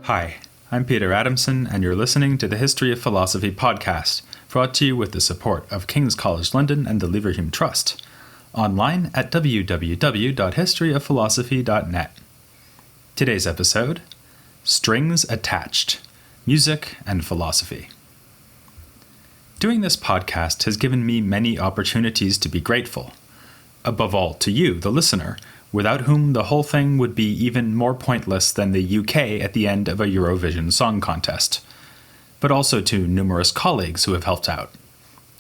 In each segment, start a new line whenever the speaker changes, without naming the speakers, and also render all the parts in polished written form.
Hi, I'm Peter Adamson, and you're listening to the History of Philosophy podcast, brought to you with the support of King's College London and the Leverhulme Trust, online at www.historyofphilosophy.net. Today's episode, Strings Attached, Music and Philosophy. Doing this podcast has given me many opportunities to be grateful. Above all, to you, the listener, without whom the whole thing would be even more pointless than the UK at the end of a Eurovision Song Contest. But also to numerous colleagues who have helped out.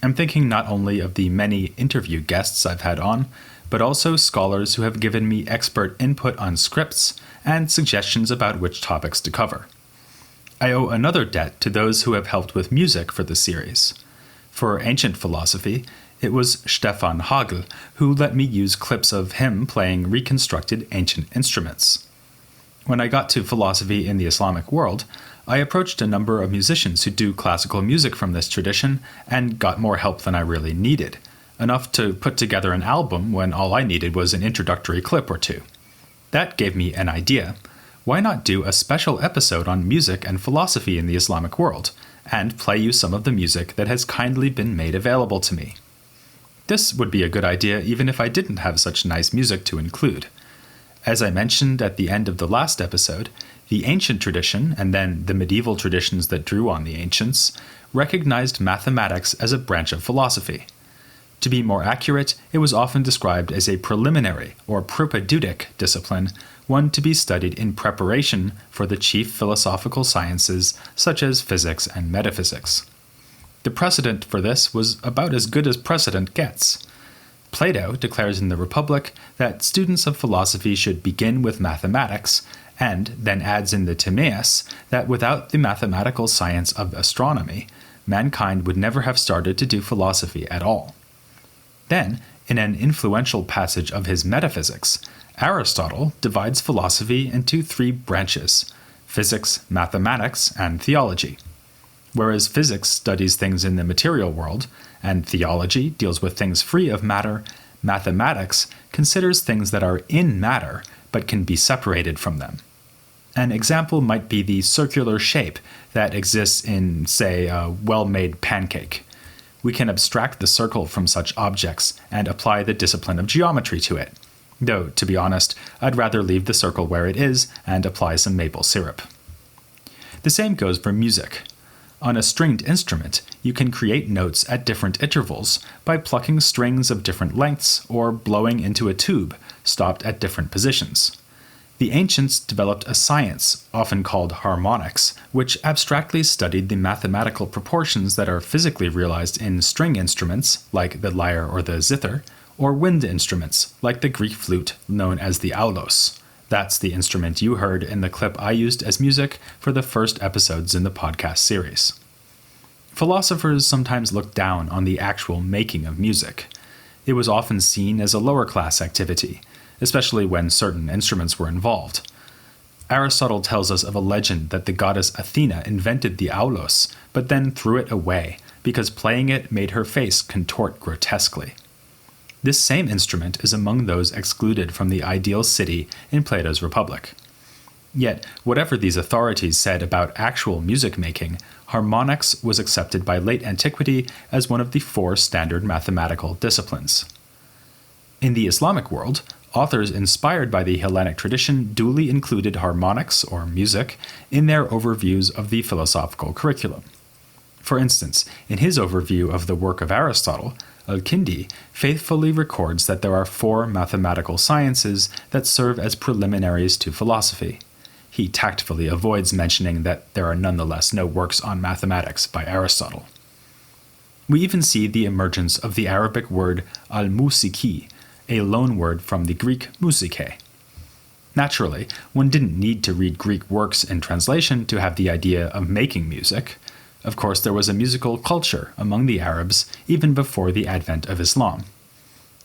I'm thinking not only of the many interview guests I've had on, but also scholars who have given me expert input on scripts and suggestions about which topics to cover. I owe another debt to those who have helped with music for the series. For ancient philosophy, it was Stefan Hagel who let me use clips of him playing reconstructed ancient instruments. When I got to philosophy in the Islamic world, I approached a number of musicians who do classical music from this tradition and got more help than I really needed, enough to put together an album when all I needed was an introductory clip or two. That gave me an idea. Why not do a special episode on music and philosophy in the Islamic world, and play you some of the music that has kindly been made available to me? This would be a good idea even if I didn't have such nice music to include. As I mentioned at the end of the last episode, the ancient tradition, and then the medieval traditions that drew on the ancients, recognized mathematics as a branch of philosophy. To be more accurate, it was often described as a preliminary or propedeutic discipline, one to be studied in preparation for the chief philosophical sciences such as physics and metaphysics. The precedent for this was about as good as precedent gets. Plato declares in the Republic that students of philosophy should begin with mathematics, and then adds in the Timaeus that without the mathematical science of astronomy, mankind would never have started to do philosophy at all. Then, in an influential passage of his Metaphysics, Aristotle divides philosophy into three branches: physics, mathematics, and theology. Whereas physics studies things in the material world, and theology deals with things free of matter, mathematics considers things that are in matter but can be separated from them. An example might be the circular shape that exists in, say, a well-made pancake. We can abstract the circle from such objects and apply the discipline of geometry to it. Though, to be honest, I'd rather leave the circle where it is and apply some maple syrup. The same goes for music. On a stringed instrument, you can create notes at different intervals by plucking strings of different lengths or blowing into a tube, stopped at different positions. The ancients developed a science, often called harmonics, which abstractly studied the mathematical proportions that are physically realized in string instruments, like the lyre or the zither, or wind instruments, like the Greek flute known as the aulos. That's the instrument you heard in the clip I used as music for the first episodes in the podcast series. Philosophers sometimes looked down on the actual making of music. It was often seen as a lower-class activity, especially when certain instruments were involved. Aristotle tells us of a legend that the goddess Athena invented the aulos, but then threw it away because playing it made her face contort grotesquely. This same instrument is among those excluded from the ideal city in Plato's Republic. Yet, whatever these authorities said about actual music making, harmonics was accepted by late antiquity as one of the four standard mathematical disciplines. In the Islamic world, authors inspired by the Hellenic tradition duly included harmonics, or music, in their overviews of the philosophical curriculum. For instance, in his overview of the work of Aristotle, Al-Kindi faithfully records that there are four mathematical sciences that serve as preliminaries to philosophy. He tactfully avoids mentioning that there are nonetheless no works on mathematics by Aristotle. We even see the emergence of the Arabic word al-musiki, a loan word from the Greek musike. Naturally, one didn't need to read Greek works in translation to have the idea of making music. Of course, there was a musical culture among the Arabs even before the advent of Islam.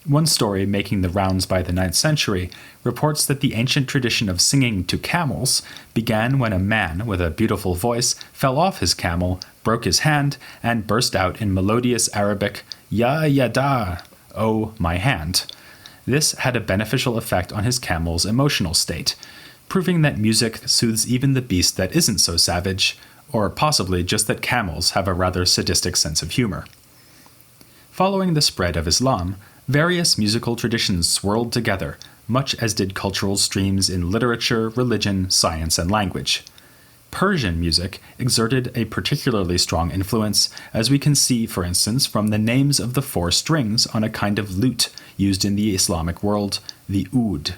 One story making the rounds by the 9th century reports that the ancient tradition of singing to camels began when a man with a beautiful voice fell off his camel, broke his hand, and burst out in melodious Arabic, "Ya yada," "Oh, my hand." This had a beneficial effect on his camel's emotional state. proving that music soothes even the beast that isn't so savage, or possibly just that camels have a rather sadistic sense of humor. Following the spread of Islam, various musical traditions swirled together, much as did cultural streams in literature, religion, science, and language. Persian music exerted a particularly strong influence, as we can see, for instance, from the names of the 4 strings on a kind of lute used in the Islamic world, the oud.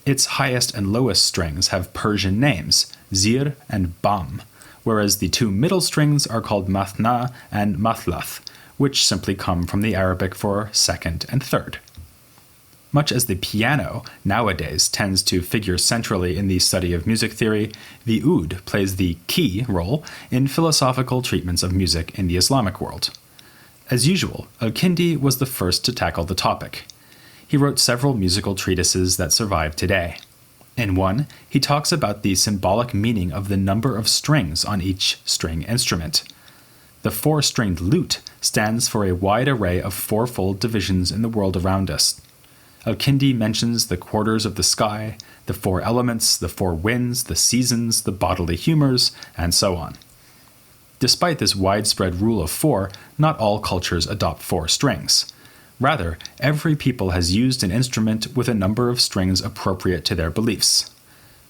Its highest and lowest strings have Persian names, zir and bam, whereas the 2 middle strings are called mathna and mathlath, which simply come from the Arabic for second and third. Much as the piano nowadays tends to figure centrally in the study of music theory, the oud plays the key role in philosophical treatments of music in the Islamic world. As usual, Al-Kindi was the first to tackle the topic. He wrote several musical treatises that survive today. In one, he talks about the symbolic meaning of the number of strings on each string instrument. The 4-stringed lute stands for a wide array of 4-fold divisions in the world around us. Al-Kindi mentions the quarters of the sky, the 4 elements, the 4 winds, the seasons, the bodily humors, and so on. Despite this widespread rule of 4, not all cultures adopt 4 strings. Rather, every people has used an instrument with a number of strings appropriate to their beliefs.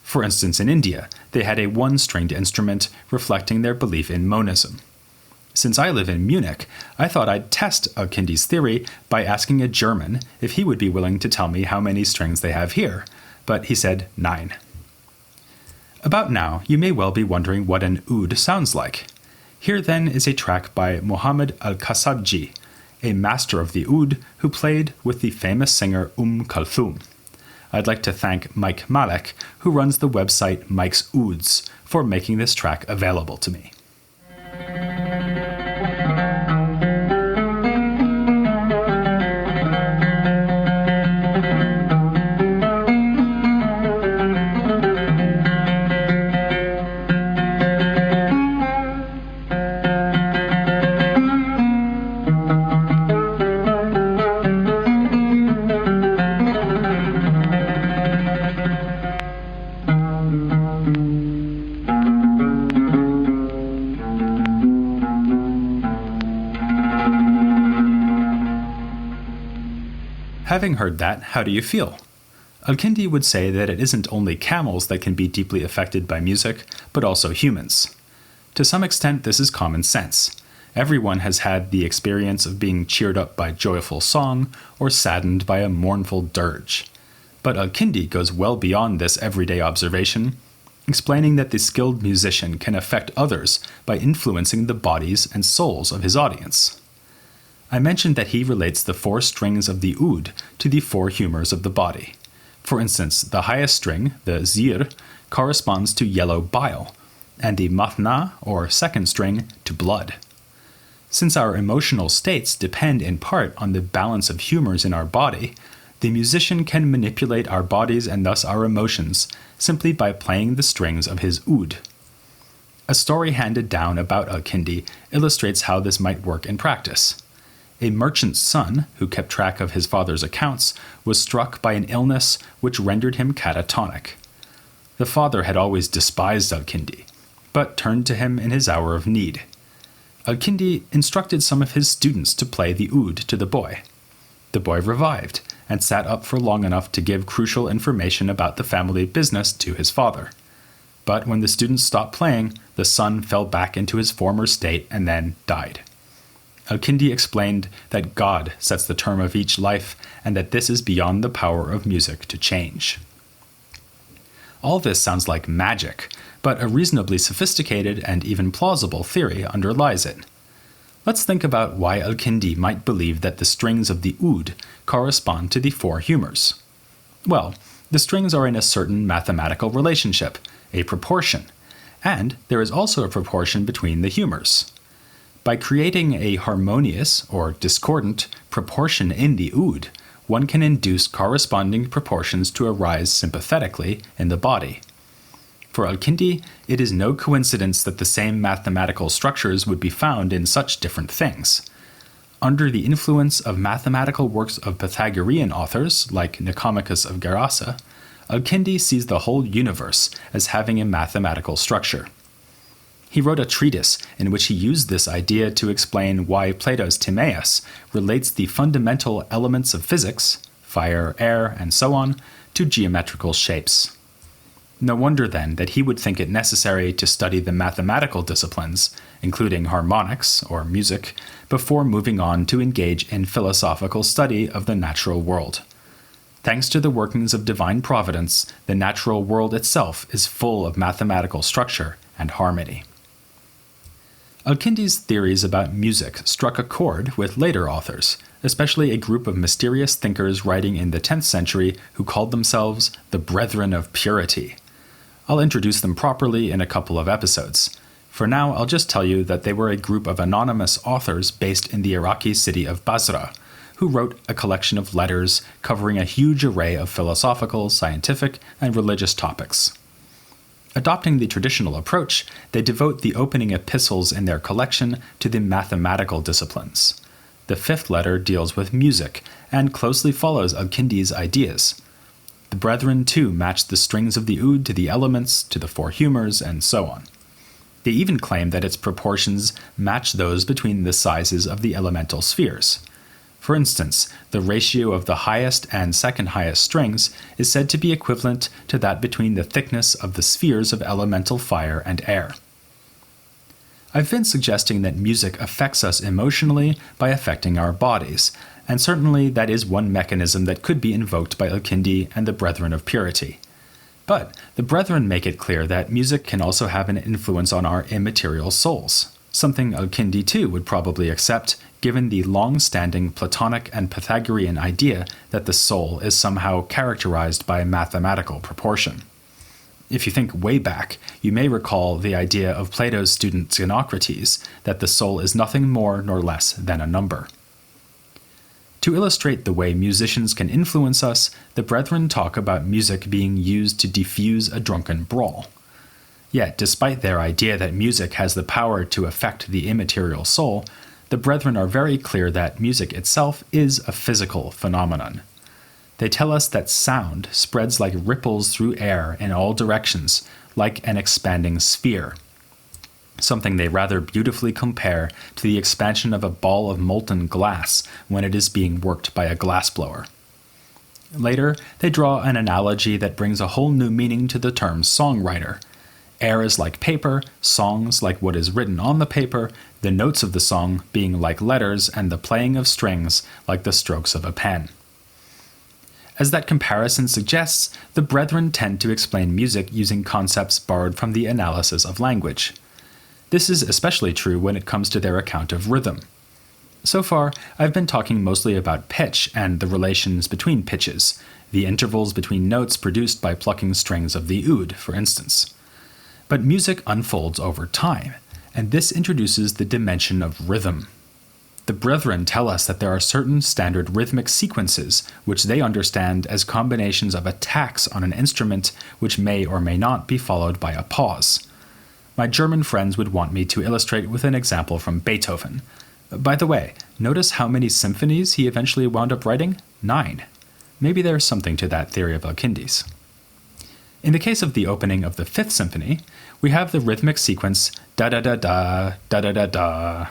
For instance, in India, they had a 1-stringed instrument reflecting their belief in monism. Since I live in Munich, I thought I'd test Al-Kindi's theory by asking a German if he would be willing to tell me how many strings they have here, but he said 9. About now, you may well be wondering what an oud sounds like. Here then is a track by Mohammed Al-Kasabji, a master of the oud who played with the famous singer Kulthum. I'd like to thank Mike Malek, who runs the website Mike's Ouds, for making this track available to me. Having heard that, how do you feel? Al-Kindi would say that it isn't only camels that can be deeply affected by music, but also humans. To some extent, this is common sense. Everyone has had the experience of being cheered up by joyful song or saddened by a mournful dirge. But Al-Kindi goes well beyond this everyday observation, explaining that the skilled musician can affect others by influencing the bodies and souls of his audience. I mentioned that he relates the 4 strings of the oud to the 4 humors of the body. For instance, the highest string, the zir, corresponds to yellow bile, and the mathna, or second string, to blood. Since our emotional states depend in part on the balance of humors in our body, the musician can manipulate our bodies and thus our emotions simply by playing the strings of his oud. A story handed down about Al-Kindi illustrates how this might work in practice. A merchant's son, who kept track of his father's accounts, was struck by an illness which rendered him catatonic. The father had always despised Al-Kindi, but turned to him in his hour of need. Al-Kindi instructed some of his students to play the oud to the boy. The boy revived, and sat up for long enough to give crucial information about the family business to his father. But when the students stopped playing, the son fell back into his former state and then died. Al-Kindi explained that God sets the term of each life, and that this is beyond the power of music to change. All this sounds like magic, but a reasonably sophisticated and even plausible theory underlies it. Let's think about why Al-Kindi might believe that the strings of the oud correspond to the 4 humors. Well, the strings are in a certain mathematical relationship, a proportion, and there is also a proportion between the humors. By creating a harmonious, or discordant, proportion in the oud, one can induce corresponding proportions to arise sympathetically in the body. For Al-Kindi, it is no coincidence that the same mathematical structures would be found in such different things. Under the influence of mathematical works of Pythagorean authors, like Nicomachus of Gerasa, Al-Kindi sees the whole universe as having a mathematical structure. He wrote a treatise in which he used this idea to explain why Plato's Timaeus relates the fundamental elements of physics, fire, air, and so on, to geometrical shapes. No wonder then that he would think it necessary to study the mathematical disciplines, including harmonics, or music, before moving on to engage in philosophical study of the natural world. Thanks to the workings of divine providence, the natural world itself is full of mathematical structure and harmony. Al-Kindi's theories about music struck a chord with later authors, especially a group of mysterious thinkers writing in the 10th century who called themselves the Brethren of Purity. I'll introduce them properly in a couple of episodes. For now, I'll just tell you that they were a group of anonymous authors based in the Iraqi city of Basra, who wrote a collection of letters covering a huge array of philosophical, scientific, and religious topics. Adopting the traditional approach, they devote the opening epistles in their collection to the mathematical disciplines. The 5th letter deals with music and closely follows Al-Kindi's ideas. The brethren too match the strings of the oud to the elements, to the 4 humors, and so on. They even claim that its proportions match those between the sizes of the elemental spheres. For instance, the ratio of the highest and second highest strings is said to be equivalent to that between the thickness of the spheres of elemental fire and air. I've been suggesting that music affects us emotionally by affecting our bodies, and certainly that is one mechanism that could be invoked by Al-Kindi and the Brethren of Purity. But the Brethren make it clear that music can also have an influence on our immaterial souls, something Al-Kindi too would probably accept, given the long-standing Platonic and Pythagorean idea that the soul is somehow characterized by mathematical proportion. If you think way back, you may recall the idea of Plato's student Xenocrates that the soul is nothing more nor less than a number. To illustrate the way musicians can influence us, the Brethren talk about music being used to defuse a drunken brawl. Yet, despite their idea that music has the power to affect the immaterial soul, the Brethren are very clear that music itself is a physical phenomenon. They tell us that sound spreads like ripples through air in all directions, like an expanding sphere, something they rather beautifully compare to the expansion of a ball of molten glass when it is being worked by a glassblower. Later, they draw an analogy that brings a whole new meaning to the term songwriter. Air is like paper, songs like what is written on the paper, the notes of the song being like letters, and the playing of strings like the strokes of a pen. As that comparison suggests, the Brethren tend to explain music using concepts borrowed from the analysis of language. This is especially true when it comes to their account of rhythm. So far, I've been talking mostly about pitch and the relations between pitches, the intervals between notes produced by plucking strings of the oud, for instance. But music unfolds over time, and this introduces the dimension of rhythm. The Brethren tell us that there are certain standard rhythmic sequences which they understand as combinations of attacks on an instrument which may or may not be followed by a pause. My German friends would want me to illustrate with an example from Beethoven. By the way, notice how many symphonies he eventually wound up writing? 9. Maybe there's something to that theory of Al-Kindi's. In the case of the opening of the 5th symphony, we have the rhythmic sequence da-da-da-da, da-da-da-da.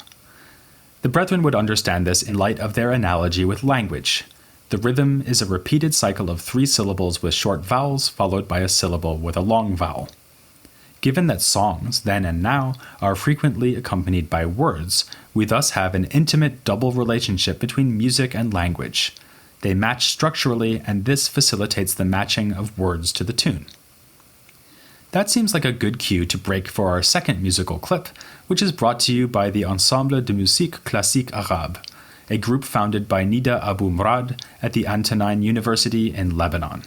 The Brethren would understand this in light of their analogy with language. The rhythm is a repeated cycle of 3 syllables with short vowels followed by a syllable with a long vowel. Given that songs, then and now, are frequently accompanied by words, we thus have an intimate double relationship between music and language. They match structurally, and this facilitates the matching of words to the tune. That seems like a good cue to break for our second musical clip, which is brought to you by the Ensemble de Musique Classique Arabe, a group founded by Nida Abu Murad at the Antonine University in Lebanon.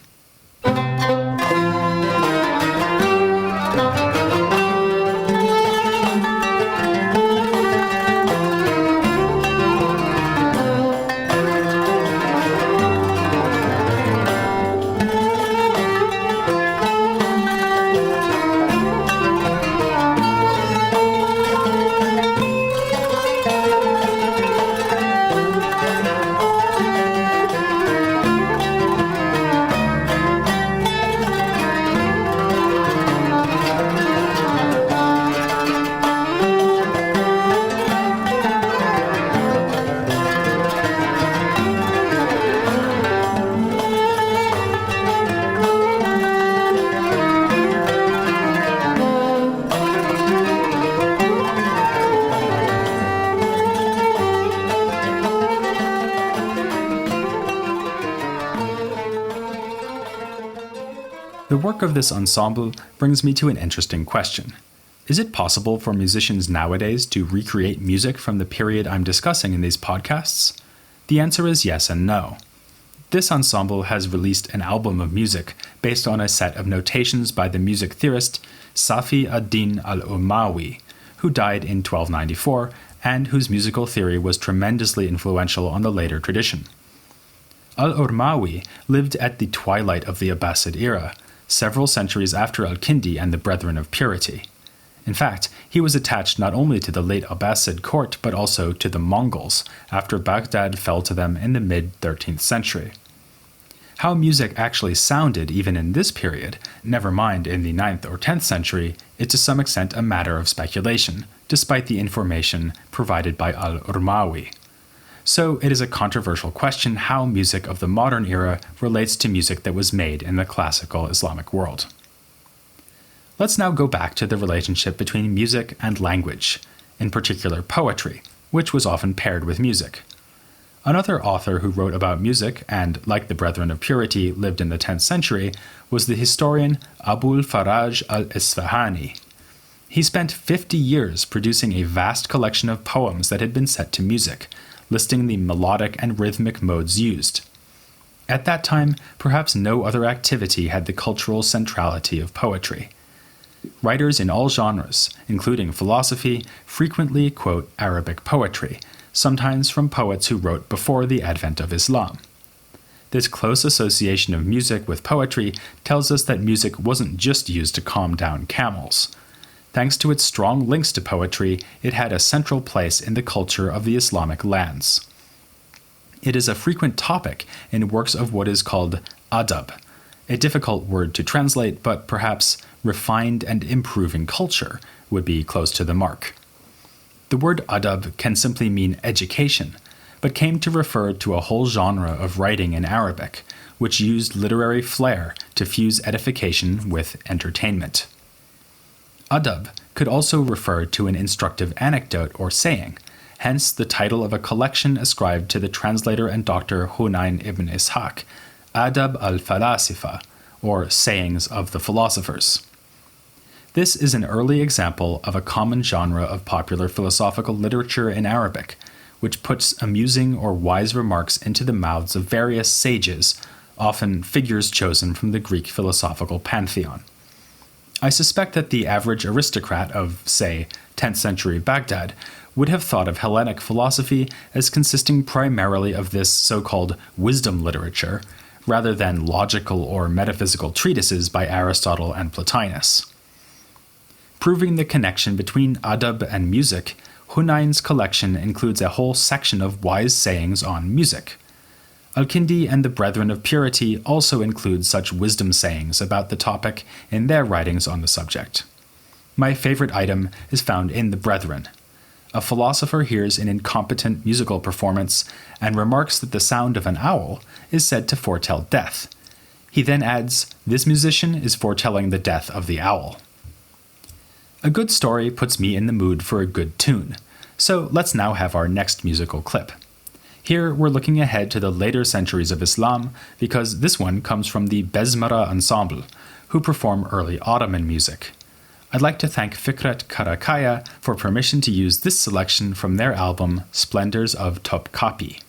work of this ensemble brings me to an interesting question. Is it possible for musicians nowadays to recreate music from the period I'm discussing in these podcasts? The answer is yes and no. This ensemble has released an album of music based on a set of notations by the music theorist Safi ad-Din al-Umawi, who died in 1294 and whose musical theory was tremendously influential on the later tradition. Al-Urmawi lived at the twilight of the Abbasid era, several centuries after Al-Kindi and the Brethren of Purity. In fact, he was attached not only to the late Abbasid court but also to the Mongols after Baghdad fell to them in the mid-13th century. How music actually sounded even in this period, never mind in the 9th or 10th century, is to some extent a matter of speculation, despite the information provided by Al-Urmawi. So it is a controversial question how music of the modern era relates to music that was made in the classical Islamic world. Let's now go back to the relationship between music and language, in particular poetry, which was often paired with music. Another author who wrote about music and, like the Brethren of Purity, lived in the 10th century was the historian Abul Faraj al-Isfahani. He spent 50 years producing a vast collection of poems that had been set to music, listing the melodic and rhythmic modes used. At that time, perhaps no other activity had the cultural centrality of poetry. Writers in all genres, including philosophy, frequently quote Arabic poetry, sometimes from poets who wrote before the advent of Islam. This close association of music with poetry tells us that music wasn't just used to calm down camels. Thanks to its strong links to poetry, it had a central place in the culture of the Islamic lands. It is a frequent topic in works of what is called adab, a difficult word to translate, but perhaps refined and improving culture would be close to the mark. The word adab can simply mean education, but came to refer to a whole genre of writing in Arabic, which used literary flair to fuse edification with entertainment. Adab could also refer to an instructive anecdote or saying, hence the title of a collection ascribed to the translator and doctor Hunayn ibn Ishaq, Adab al-Falasifa, or Sayings of the Philosophers. This is an early example of a common genre of popular philosophical literature in Arabic, which puts amusing or wise remarks into the mouths of various sages, often figures chosen from the Greek philosophical pantheon. I suspect that the average aristocrat of, say, 10th century Baghdad would have thought of Hellenic philosophy as consisting primarily of this so-called wisdom literature, rather than logical or metaphysical treatises by Aristotle and Plotinus. Proving the connection between adab and music, Hunayn's collection includes a whole section of wise sayings on music. Al-Kindi and the Brethren of Purity also include such wisdom sayings about the topic in their writings on the subject. My favorite item is found in the Brethren. A philosopher hears an incompetent musical performance and remarks that the sound of an owl is said to foretell death. He then adds, "This musician is foretelling the death of the owl." A good story puts me in the mood for a good tune, so let's now have our next musical clip. Here we're looking ahead to the later centuries of Islam because this one comes from the Bezmara ensemble, who perform early Ottoman music. I'd like to thank Fikret Karakaya for permission to use this selection from their album Splendors of Topkapi.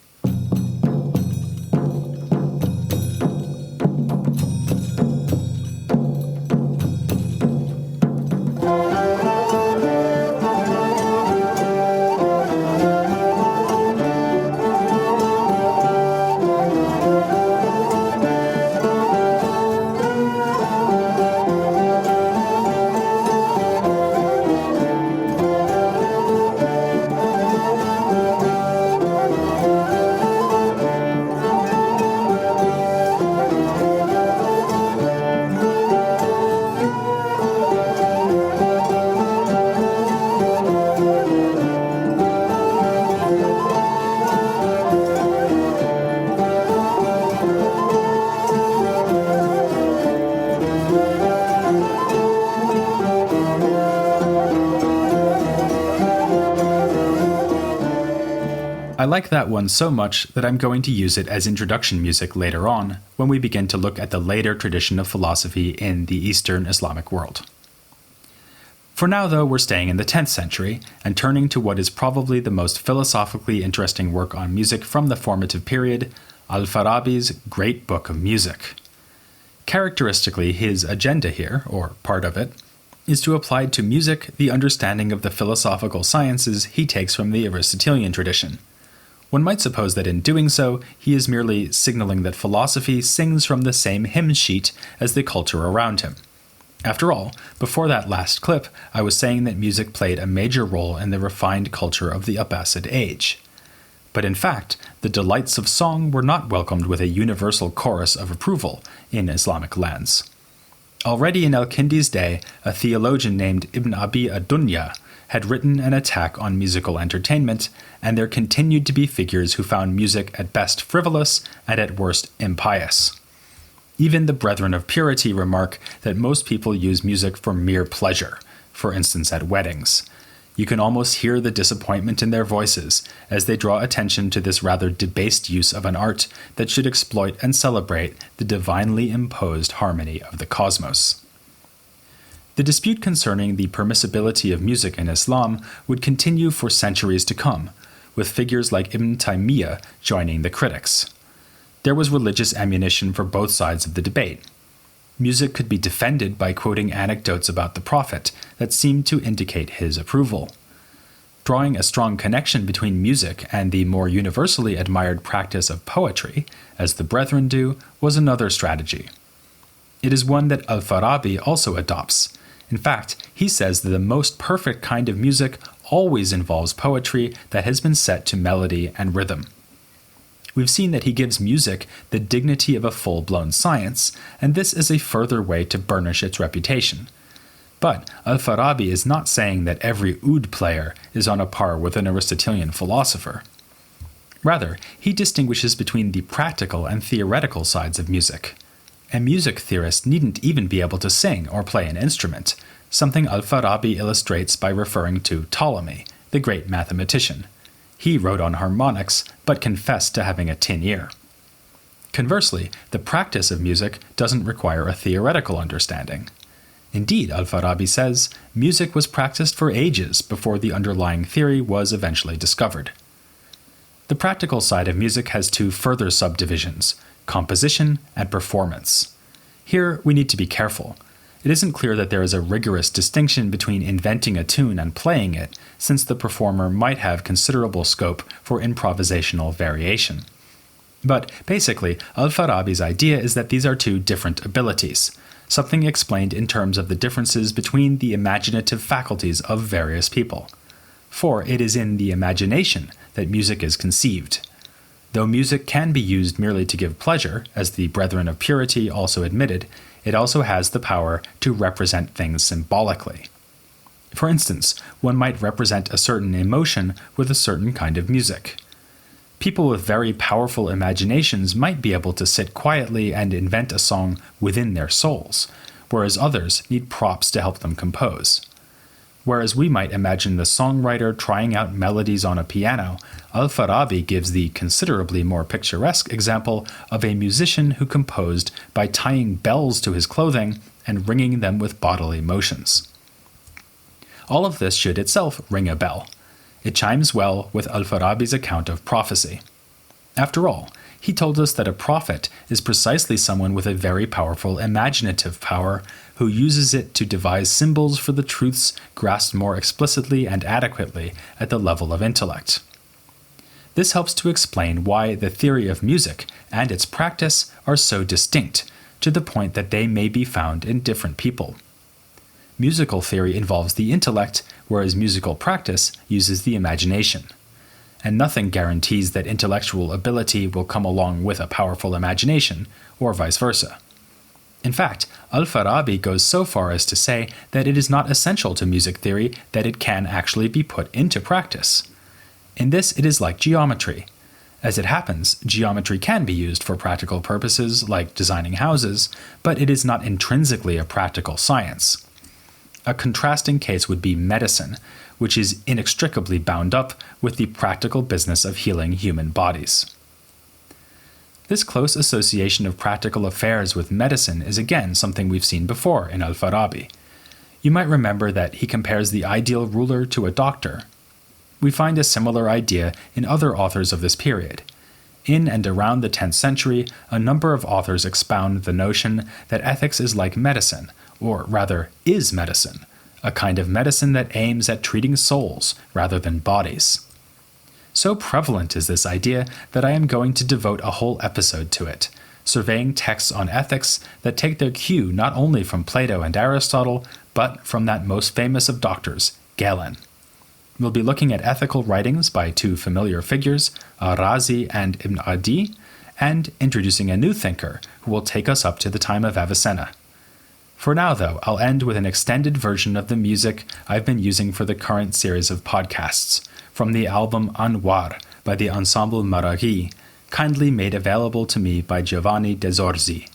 I like that one so much that I'm going to use it as introduction music later on when we begin to look at the later tradition of philosophy in the Eastern Islamic world. For now, though, we're staying in the 10th century and turning to what is probably the most philosophically interesting work on music from the formative period, Al-Farabi's Great Book of Music. Characteristically, his agenda here, or part of it, is to apply to music the understanding of the philosophical sciences he takes from the Aristotelian tradition. One might suppose that in doing so, he is merely signaling that philosophy sings from the same hymn sheet as the culture around him. After all, before that last clip, I was saying that music played a major role in the refined culture of the Abbasid age. But in fact, the delights of song were not welcomed with a universal chorus of approval in Islamic lands. Already in al-Kindi's day, a theologian named Ibn Abi ad-Dunya had written an attack on musical entertainment, and there continued to be figures who found music at best frivolous and at worst impious. Even the Brethren of Purity remark that most people use music for mere pleasure, for instance at weddings. You can almost hear the disappointment in their voices as they draw attention to this rather debased use of an art that should exploit and celebrate the divinely imposed harmony of the cosmos. The dispute concerning the permissibility of music in Islam would continue for centuries to come, with figures like Ibn Taymiyyah joining the critics. There was religious ammunition for both sides of the debate. Music could be defended by quoting anecdotes about the Prophet that seemed to indicate his approval. Drawing a strong connection between music and the more universally admired practice of poetry, as the Brethren do, was another strategy. It is one that Al-Farabi also adopts. In fact, he says that the most perfect kind of music always involves poetry that has been set to melody and rhythm. We've seen that he gives music the dignity of a full-blown science, and this is a further way to burnish its reputation. But Al-Farabi is not saying that every oud player is on a par with an Aristotelian philosopher. Rather, he distinguishes between the practical and theoretical sides of music. A music theorist needn't even be able to sing or play an instrument, something Al-Farabi illustrates by referring to Ptolemy, the great mathematician. He wrote on harmonics, but confessed to having a tin ear. Conversely, the practice of music doesn't require a theoretical understanding. Indeed, Al-Farabi says, music was practiced for ages before the underlying theory was eventually discovered. The practical side of music has two further subdivisions, composition and performance. Here, we need to be careful. It isn't clear that there is a rigorous distinction between inventing a tune and playing it, since the performer might have considerable scope for improvisational variation. But basically, Al-Farabi's idea is that these are two different abilities, something explained in terms of the differences between the imaginative faculties of various people. For it is in the imagination that music is conceived. Though music can be used merely to give pleasure, as the Brethren of Purity also admitted, it also has the power to represent things symbolically. For instance, one might represent a certain emotion with a certain kind of music. People with very powerful imaginations might be able to sit quietly and invent a song within their souls, whereas others need props to help them compose. Whereas we might imagine the songwriter trying out melodies on a piano, Al-Farabi gives the considerably more picturesque example of a musician who composed by tying bells to his clothing and ringing them with bodily motions. All of this should itself ring a bell. It chimes well with Al-Farabi's account of prophecy. After all, he told us that a prophet is precisely someone with a very powerful imaginative power who uses it to devise symbols for the truths grasped more explicitly and adequately at the level of intellect. This helps to explain why the theory of music and its practice are so distinct, to the point that they may be found in different people. Musical theory involves the intellect, whereas musical practice uses the imagination. And nothing guarantees that intellectual ability will come along with a powerful imagination, or vice versa. In fact, Al-Farabi goes so far as to say that it is not essential to music theory that it can actually be put into practice. In this, it is like geometry. As it happens, geometry can be used for practical purposes like designing houses, but it is not intrinsically a practical science. a contrasting case would be medicine, which is inextricably bound up with the practical business of healing human bodies. This close association of practical affairs with medicine is again something we've seen before in Al-Farabi. You might remember that he compares the ideal ruler to a doctor. We find a similar idea in other authors of this period. In and around the 10th century, a number of authors expound the notion that ethics is like medicine, or rather, is medicine, a kind of medicine that aims at treating souls rather than bodies. So prevalent is this idea that I am going to devote a whole episode to it, surveying texts on ethics that take their cue not only from Plato and Aristotle, but from that most famous of doctors, Galen. We'll be looking at ethical writings by two familiar figures, Al-Razi and Ibn Adi, and introducing a new thinker who will take us up to the time of Avicenna. For now, though, I'll end with an extended version of the music I've been using for the current series of podcasts, from the album Anwar by the Ensemble Maraghi, kindly made available to me by Giovanni De Zorzi.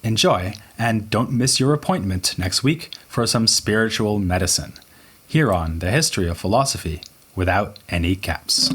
Enjoy, and don't miss your appointment next week for some spiritual medicine, here on The History of Philosophy Without Any Caps.